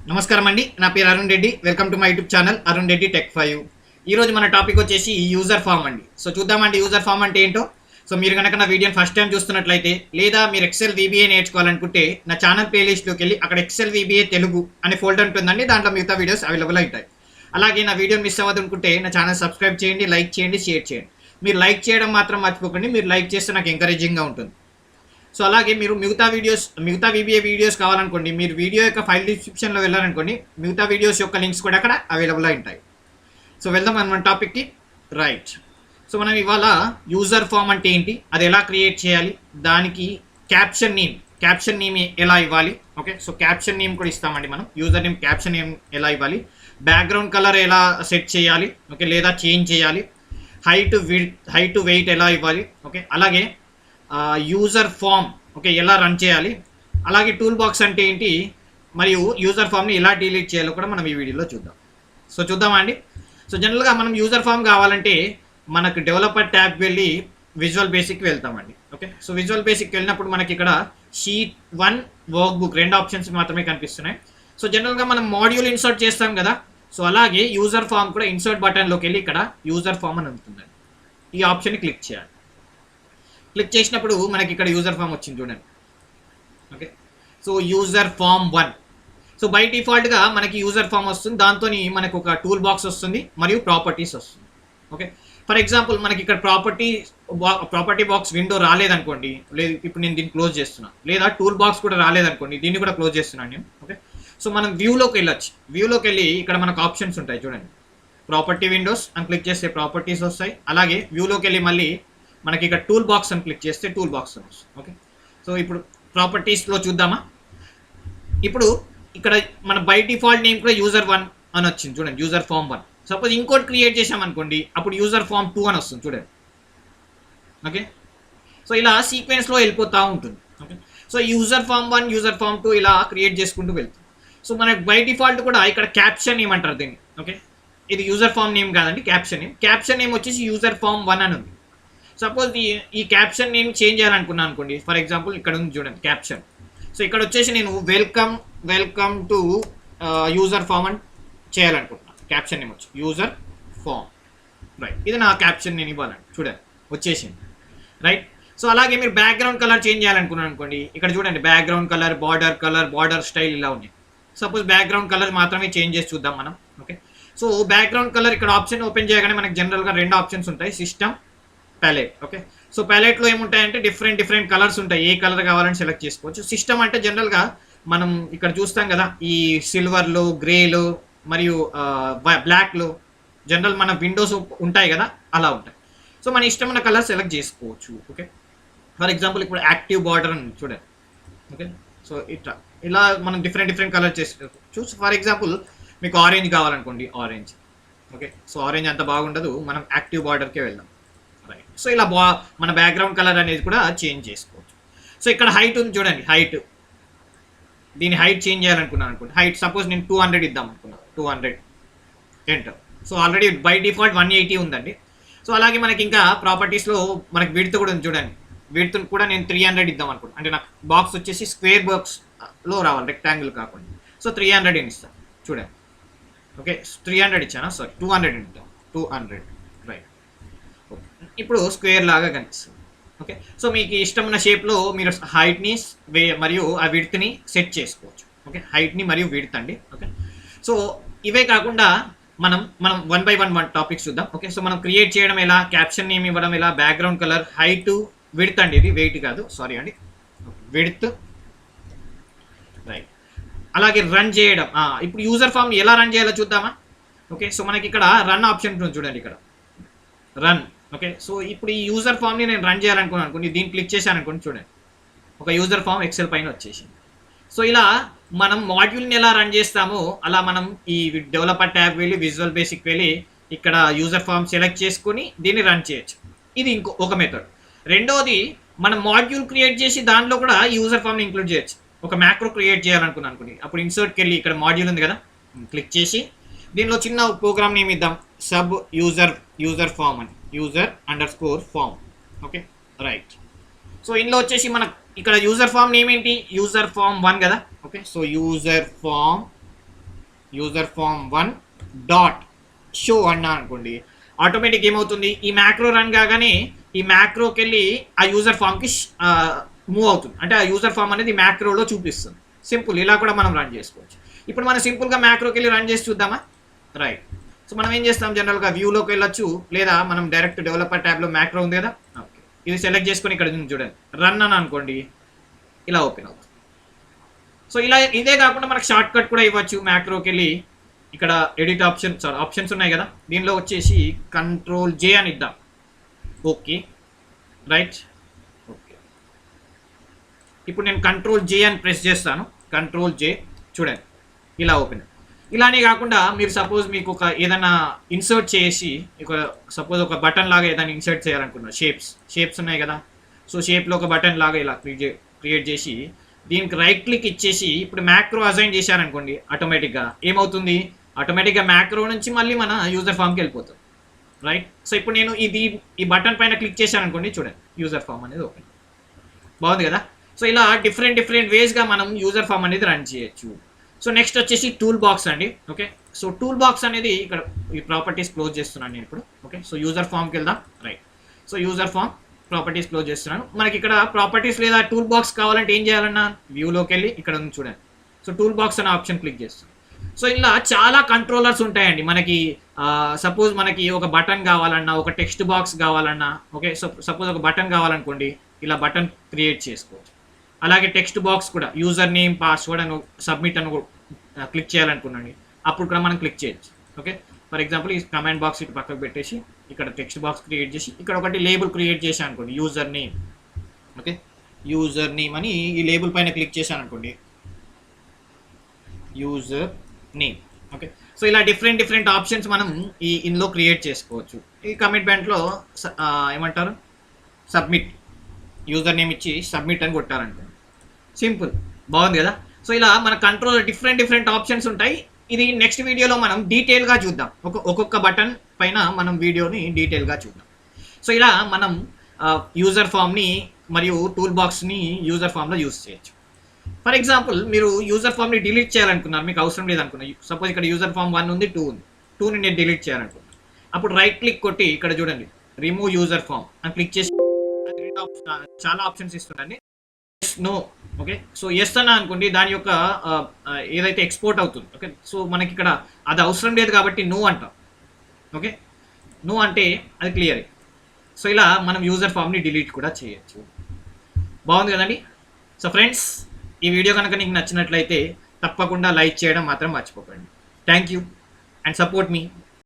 నమస్కారం అండి. నా పేరు Arun Reddy. Welcome to my YouTube channel Arun Reddy tech 5. ఈరోజు మన టాపిక్ వచ్చేసి యూజర్ ఫామ్ అండి. సో చూద్దామండి యూజర్ ఫామ్ అంటే ఏంటో. సో మీరు కనుక నా వీడియోని ఫస్ట్ టైం చూస్తున్నట్లయితే లేదా మీరు ఎక్సెల్ వీబీఏ నేర్చుకోవాలనుకుంటే నా ఛానల్ ప్లేలిస్ట్లోకి వెళ్ళి అక్కడ ఎక్సెల్ వీబీఏ తెలుగు అనే ఫోల్డర్ ఉంటుందండి. దాంట్లో మిగతా వీడియోస్ అవైలబుల్ అవుతాయి. అలాగే నా వీడియోని మిస్ అవ్వదనుకుంటే నా ఛానల్ సబ్స్క్రైబ్ చేయండి, లైక్ చేయండి, షేర్ చేయండి. మీరు లైక్ చేయడం మాత్రం మర్చిపోకండి. మీరు లైక్ చేస్తే నాకు ఎంకరేజింగ్గా ఉంటుంది. సో అలాగే మీరు మిగతా వీబీఏ వీడియోస్ కావాలనుకోండి, మీరు వీడియో యొక్క ఫైల్ డిస్క్రిప్షన్లో వెళ్ళారనుకోండి, మిగతా వీడియోస్ యొక్క లింక్స్ కూడా అక్కడ అవైలబుల్ అయి ఉంటాయి. సో వెళ్దాం మన టాపిక్కి. రైట్. సో మనం ఇవాళ యూజర్ ఫామ్ అంటే ఏంటి, అది ఎలా క్రియేట్ చేయాలి, దానికి క్యాప్షన్ నేమ్ ఎలా ఇవ్వాలి. ఓకే, సో క్యాప్షన్ నేమ్ కూడా ఇస్తామండి మనం. యూజర్ నేమ్ క్యాప్షన్ నేమ్ ఎలా ఇవ్వాలి, బ్యాక్గ్రౌండ్ కలర్ ఎలా సెట్ చేయాలి, ఓకే, లేదా చేంజ్ చేయాలి, హైట్ వెయిట్ ఎలా ఇవ్వాలి, ఓకే, అలాగే యూజర్ ఫామ్ ఓకే ఎలా రన్ చేయాలి, అలాగే టూల్ బాక్స్ అంటే ఏంటి, మరియు యూజర్ ఫామ్ని ఎలా డిలీట్ చేయాలో కూడా మనం ఈ వీడియోలో చూద్దాం. సో చూద్దామా అండి. సో జనరల్గా మనం యూజర్ ఫామ్ కావాలంటే మనకు డెవలపర్ ట్యాబ్ వెళ్ళి విజువల్ బేసిక్ వెళ్తామండి. ఓకే, సో విజువల్ బేసిక్ వెళ్ళినప్పుడు మనకి ఇక్కడ షీట్ 1 వర్క్బుక్ రెండు ఆప్షన్స్ మాత్రమే కనిపిస్తున్నాయి. సో జనరల్గా మనం మాడ్యూల్ ఇన్సర్ట్ చేస్తాం కదా, సో అలాగే యూజర్ ఫామ్ కూడా ఇన్సర్ట్ బటన్లోకి వెళ్ళి ఇక్కడ యూజర్ ఫామ్ అని ఉంటుందండి. ఈ ఆప్షన్ని క్లిక్ చేయాలి. క్లిక్ చేసినప్పుడు మనకి ఇక్కడ యూజర్ ఫామ్ వచ్చింది చూడండి. Okay, so user form 1. So by డిఫాల్ట్గా మనకి యూజర్ ఫామ్ వస్తుంది, దాంతో మనకు ఒక టూల్ బాక్స్ వస్తుంది మరియు ప్రాపర్టీస్ వస్తుంది. ఓకే, ఫర్ ఎగ్జాంపుల్ మనకి ఇక్కడ ప్రాపర్టీ బాక్స్ విండో రాలేదనుకోండి, లేదు ఇప్పుడు నేను దీన్ని క్లోజ్ చేస్తున్నాను, లేదా టూల్ బాక్స్ కూడా రాలేదనుకోండి, దీన్ని కూడా క్లోజ్ చేస్తున్నాను నేను. ఓకే, సో మనం వ్యూలోకి వెళ్ళొచ్చు. వ్యూలోకి వెళ్ళి ఇక్కడ మనకు ఆప్షన్స్ ఉంటాయి చూడండి. ప్రాపర్టీ విండోస్ అని క్లిక్ చేస్తే ప్రాపర్టీస్ వస్తాయి. అలాగే వ్యూలోకి వెళ్ళి మళ్ళీ మనకి ఇక్కడ టూల్ బాక్స్ అని క్లిక్ చేస్తే టూల్ బాక్స్ అని వస్తుంది. ఓకే, సో ఇప్పుడు ప్రాపర్టీస్లో చూద్దామా. ఇప్పుడు ఇక్కడ మన బై డిఫాల్ట్ నేమ్ కూడా యూజర్ 1 అని వచ్చింది చూడండి, యూజర్ ఫామ్ 1. సపోజ్ ఇంకోటి క్రియేట్ చేసామనుకోండి, అప్పుడు యూజర్ ఫామ్ 2 అని వస్తుంది చూడండి. ఓకే, సో ఇలా సీక్వెన్స్లో వెళ్ళిపోతూ ఉంటుంది. Okay, so user form 1, user form 2 ఇలా క్రియేట్ చేసుకుంటూ వెళ్తుంది. సో మనకి బై డిఫాల్ట్ కూడా ఇక్కడ క్యాప్షన్ నేమ్ అంటారు దీన్ని. ఓకే, ఇది యూజర్ ఫామ్ నేమ్ కాదండి, క్యాప్షన్ నేమ్ వచ్చేసి యూజర్ ఫామ్ 1 అని ఉంది. సపోజ్ ఈ క్యాప్షన్ నేను చేంజ్ చేయాలనుకున్నాను అనుకోండి. ఫర్ ఎగ్జాంపుల్ ఇక్కడ ఉంది చూడండి క్యాప్షన్. సో ఇక్కడ వచ్చేసి నేను వెల్కమ్ టు యూజర్ ఫామ్ అని చేయాలనుకుంటున్నాను. క్యాప్షన్ నేమ్ వచ్చి యూజర్ ఫామ్. రైట్, ఇది నా క్యాప్షన్ నేను ఇవ్వాలండి. చూడండి వచ్చేసింది. రైట్, సో అలాగే మీరు బ్యాక్గ్రౌండ్ కలర్ చేంజ్ చేయాలనుకున్నాను అనుకోండి, ఇక్కడ చూడండి బ్యాక్గ్రౌండ్ కలర్, బార్డర్ స్టైల్ ఇలా ఉన్నాయి. సపోజ్ బ్యాక్గ్రౌండ్ కలర్ మాత్రమే చేంజ్ చేసి చూద్దాం మనం. ఓకే, సో బ్యాక్గ్రౌండ్ కలర్ ఇక్కడ ఆప్షన్ ఓపెన్ చేయగానే మనకి జనరల్గా రెండు ఆప్షన్స్ ఉంటాయి, సిస్టమ్, ప్యాలెట్. ఓకే, సో ప్యాలెట్లో ఏముంటాయంటే డిఫరెంట్ కలర్స్ ఉంటాయి. ఏ కలర్ కావాలని సెలెక్ట్ చేసుకోవచ్చు. సిస్టమ్ అంటే జనరల్గా మనం ఇక్కడ చూస్తాం కదా, ఈ సిల్వర్లో, గ్రేలో మరియు బ్లాక్లో జనరల్ మన విండోస్ ఉంటాయి కదా, అలా ఉంటాయి. సో మన ఇష్టమైన కలర్ సెలెక్ట్ చేసుకోవచ్చు. ఓకే, ఫర్ ఎగ్జాంపుల్ ఇప్పుడు యాక్టివ్ బార్డర్ అని చూడండి. ఓకే, సో ఇలా మనం డిఫరెంట్ కలర్ చేసుకోవచ్చు. ఫర్ ఎగ్జాంపుల్ మీకు ఆరెంజ్ కావాలనుకోండి, ఆరెంజ్. ఓకే, సో ఆరెంజ్ అంత బాగుండదు, మనం యాక్టివ్ బార్డర్కే వెళ్దాం. రైట్, సో ఇలా మన బ్యాక్గ్రౌండ్ కలర్ అనేది కూడా చేంజ్ చేసుకోవచ్చు. సో ఇక్కడ హైట్ ఉంది చూడండి, దీని హైట్ చేంజ్ చేయాలనుకున్నాను అనుకోండి. హైట్ సపోజ్ నేను 200 ఇద్దాం అనుకున్నాను, 200 enter. So already by default 180 ఉందండి. సో అలాగే మనకి ఇంకా ప్రాపర్టీస్లో మనకి విడ్త్ కూడా ఉంది చూడండి. విడ్త్ కూడా నేను 300 ఇద్దాం అనుకుంటాను. అంటే నాకు బాక్స్ వచ్చేసి స్క్వేర్ బాక్స్లో రావాలి, రెక్టాంగిల్ కాకుండా. సో 300 అని ఇస్తాను చూడండి. ఓకే, 300 ఇచ్చానా, సారీ 200 ఇద్దాం, 200. రైట్, ఇప్పుడు స్క్వేర్ లాగా కనిపిస్తుంది. ఓకే, సో మీకు ఇష్టమైన షేప్లో మీరు హైట్ని మరియు ఆ విడ్త్ని సెట్ చేసుకోవచ్చు. ఓకే, హైట్ని మరియు విడ్త్ అండి. ఓకే, సో ఇవే కాకుండా మనం 1 by 1 టాపిక్స్ చూద్దాం. ఓకే, సో మనం క్రియేట్ చేయడం ఎలా, క్యాప్షన్ నేమ్ ఇవ్వడం ఎలా, బ్యాక్గ్రౌండ్ కలర్, హైట్, విడ్త్ అండి, ఇది వెయిట్ కాదు, సారీ అండి, విడ్త్. రైట్, అలాగే రన్ చేయడం. ఇప్పుడు యూజర్ ఫామ్ ఎలా రన్ చేయాలో చూద్దామా. ఓకే, సో మనకి ఇక్కడ రన్ ఆప్షన్ ఉంటుంది చూడండి, ఇక్కడ రన్. ఓకే, సో ఇప్పుడు ఈ యూజర్ ఫామ్ని నేను రన్ చేయాలనుకున్నాను అనుకోండి, దీన్ని క్లిక్ చేశాను అనుకోండి, చూడండి ఒక యూజర్ ఫామ్ ఎక్సెల్ పైన వచ్చేసింది. సో ఇలా మనం మాడ్యూల్ని ఎలా రన్ చేస్తామో అలా మనం ఈ డెవలపర్ ట్యాబ్ వెళ్ళి విజువల్ బేసిక్ వెళ్ళి ఇక్కడ యూజర్ ఫామ్ సెలెక్ట్ చేసుకొని దీన్ని రన్ చేయొచ్చు. ఇది ఒక మెథడ్. రెండోది, మనం మాడ్యూల్ క్రియేట్ చేసి దాంట్లో కూడా యూజర్ ఫామ్ని ఇంక్లూడ్ చేయొచ్చు. ఒక మ్యాక్రో క్రియేట్ చేయాలనుకున్నాను అనుకోండి, అప్పుడు ఇన్సర్ట్కి వెళ్ళి ఇక్కడ మాడ్యూల్ ఉంది కదా, క్లిక్ చేసి దీనిలో చిన్న ప్రోగ్రామ్ నేమ్ ఇద్దాం, సబ్ యూజర్ ఫామ్ అని, యూజర్_ఫామ్. Okay, right. సో ఇందులో వచ్చేసి మనకు ఇక్కడ యూజర్ ఫామ్ నేమ్ ఏంటి, యూజర్ ఫామ్ 1 కదా. Okay, so user form user form 1 dot show అన్నా అనుకోండి, ఆటోమేటిక్ ఏమవుతుంది, ఈ మ్యాక్రో రన్ కాగానే ఈ మ్యాక్రోకి వెళ్ళి ఆ యూజర్ ఫామ్కి మూవ్ అవుతుంది. అంటే ఆ యూజర్ ఫామ్ అనేది మ్యాక్రోలో చూపిస్తుంది. సింపుల్, ఇలా కూడా మనం రన్ చేసుకోవచ్చు. ఇప్పుడు మనం సింపుల్గా మ్యాక్రోకి వెళ్ళి రన్ చేసి చూద్దామా? రైట్. సో మనం ఏం చేస్తాం, జనరల్గా వ్యూలోకి వెళ్ళొచ్చు, లేదా మనం డైరెక్ట్ డెవలపర్ ట్యాబ్లో మ్యాక్రో ఉంది కదా, ఓకే, ఇది సెలెక్ట్ చేసుకొని ఇక్కడ చూడండి రన్ అని అనుకోండి, ఇలా ఓపెన్ అవుతుంది. సో ఇలా ఇదే కాకుండా మనకు షార్ట్ కట్ కూడా ఇవ్వచ్చు. మ్యాక్రోకి వెళ్ళి ఇక్కడ ఎడిట్ ఆప్షన్స్ ఉన్నాయి కదా, దీనిలో వచ్చేసి కంట్రోల్ జే అని ఇద్దాం. Okay, right. ఓకే, ఇప్పుడు నేను కంట్రోల్ జే అని ప్రెస్ చేస్తాను. కంట్రోల్ జే, చూడండి ఇలా ఓపెన్. ఇలానే కాకుండా మీరు సపోజ్ మీకు ఒక ఏదైనా ఇన్సర్ట్ చేసి, సపోజ్ ఒక బటన్ లాగా ఏదైనా ఇన్సర్ట్ చేయాలనుకున్నారు, షేప్స్ ఉన్నాయి కదా, సో షేప్లో ఒక బటన్ లాగా ఇలా క్రియేట్ చేసి దీనికి రైట్ క్లిక్ ఇచ్చేసి ఇప్పుడు మ్యాక్రో అసైన్ చేశారనుకోండి, ఆటోమేటిక్గా ఏమవుతుంది, ఆటోమేటిక్గా మ్యాక్రో నుంచి మళ్ళీ మన యూజర్ ఫామ్కి వెళ్ళిపోతుంది. రైట్. సో ఇప్పుడు నేను ఈ బటన్ పైన క్లిక్ చేశాను అనుకోండి, చూడండి యూజర్ ఫామ్ అనేది ఓపెన్. బాగుంది కదా. సో ఇలా డిఫరెంట్ వేస్గా మనం యూజర్ ఫామ్ అనేది రన్ చేయొచ్చు. సో నెక్స్ట్ వచ్చేసి టూల్ బాక్స్ అండి. ఓకే, సో టూల్ బాక్స్ అనేది ఇక్కడ ఈ ప్రాపర్టీస్ క్లోజ్ చేస్తున్నాను నేను ఇప్పుడు. ఓకే, సో యూజర్ ఫామ్కి వెళ్దాం. Right. So user form properties close చేస్తున్నాను. మనకి ఇక్కడ ప్రాపర్టీస్ లేదా టూల్ బాక్స్ కావాలంటే ఏం చేయాలన్నా, వ్యూలోకి వెళ్ళి ఇక్కడ ఉంది చూడండి, సో టూల్ బాక్స్ అనే ఆప్షన్ క్లిక్ చేస్తాం. సో ఇలా చాలా కంట్రోలర్స్ ఉంటాయండి మనకి. సపోజ్ మనకి ఒక బటన్ కావాలన్నా, ఒక టెక్స్ట్ బాక్స్ కావాలన్నా, ఓకే, సో సపోజ్ ఒక బటన్ కావాలనుకోండి, ఇలా బటన్ క్రియేట్ చేసుకోవచ్చు. అలాగే టెక్స్ట్ బాక్స్ కూడా యూజర్ నేమ్, పాస్వర్డ్ అని, సబ్మిట్ అని క్లిక్ చేయాలనుకున్నాండి, అప్పుడు కూడా మనం క్లిక్ చేయొచ్చు. ఓకే, ఫర్ ఎగ్జాంపుల్ ఈ కమెంట్ బాక్స్ ఇటు పక్కకు పెట్టేసి ఇక్కడ టెక్స్ట్ బాక్స్ క్రియేట్ చేసి ఇక్కడ ఒకటి లేబుల్ క్రియేట్ చేశాను అనుకోండి, user name. Okay, user name అని ఈ లేబుల్ పైన క్లిక్ చేశాను అనుకోండి, యూజర్ నేమ్. ఓకే, సో ఇలా డిఫరెంట్ ఆప్షన్స్ మనం ఇందులో క్రియేట్ చేసుకోవచ్చు. ఈ కమిట్మెంట్లో ఏమంటారు, సబ్మిట్, యూజర్ నేమ్ ఇచ్చి సబ్మిట్ అని కొట్టారనుకోండి, సింపుల్. బాగుంది కదా. సో ఇలా మన కంట్రోల్ డిఫరెంట్ ఆప్షన్స్ ఉంటాయి. ఇది నెక్స్ట్ వీడియోలో మనం డీటెయిల్గా చూద్దాం. ఒక్కొక్క బటన్ పైన మనం వీడియోని డీటెయిల్గా చూద్దాం. సో ఇలా మనం యూజర్ ఫామ్ని మరియు టూల్ బాక్స్ని యూజర్ ఫామ్లో యూజ్ చేయొచ్చు. ఫర్ ఎగ్జాంపుల్ మీరు యూజర్ ఫామ్ని డిలీట్ చేయాలనుకున్నారు, మీకు అవసరం లేదనుకున్నారు. సపోజ్ ఇక్కడ యూజర్ ఫామ్ 1 ఉంది, 2 ఉంది, 2ని నేను డిలీట్ చేయాలనుకున్నాను. అప్పుడు రైట్ క్లిక్ కొట్టి ఇక్కడ చూడండి రిమూవ్ యూజర్ ఫామ్ అని క్లిక్ చేసి చాలా ఆప్షన్స్ ఇస్తుందండి. Yes, no. Okay, so yes అన్న అనుకోండి, దాని యొక్క ఏదైతే ఎక్స్పోర్ట్ అవుతుంది. ఓకే, సో మనకి ఇక్కడ అది అవసరం లేదు కాబట్టి నో అంటాం. ఓకే, నో అంటే అది క్లియర్. సో ఇలా మనం యూజర్ ఫామ్ని డిలీట్ కూడా చేయొచ్చు. బాగుంది కదండి. సో ఫ్రెండ్స్, ఈ వీడియో కనుక నీకు నచ్చినట్లయితే తప్పకుండా లైక్ చేయడం మాత్రం మర్చిపోకండి. Thank you and support me.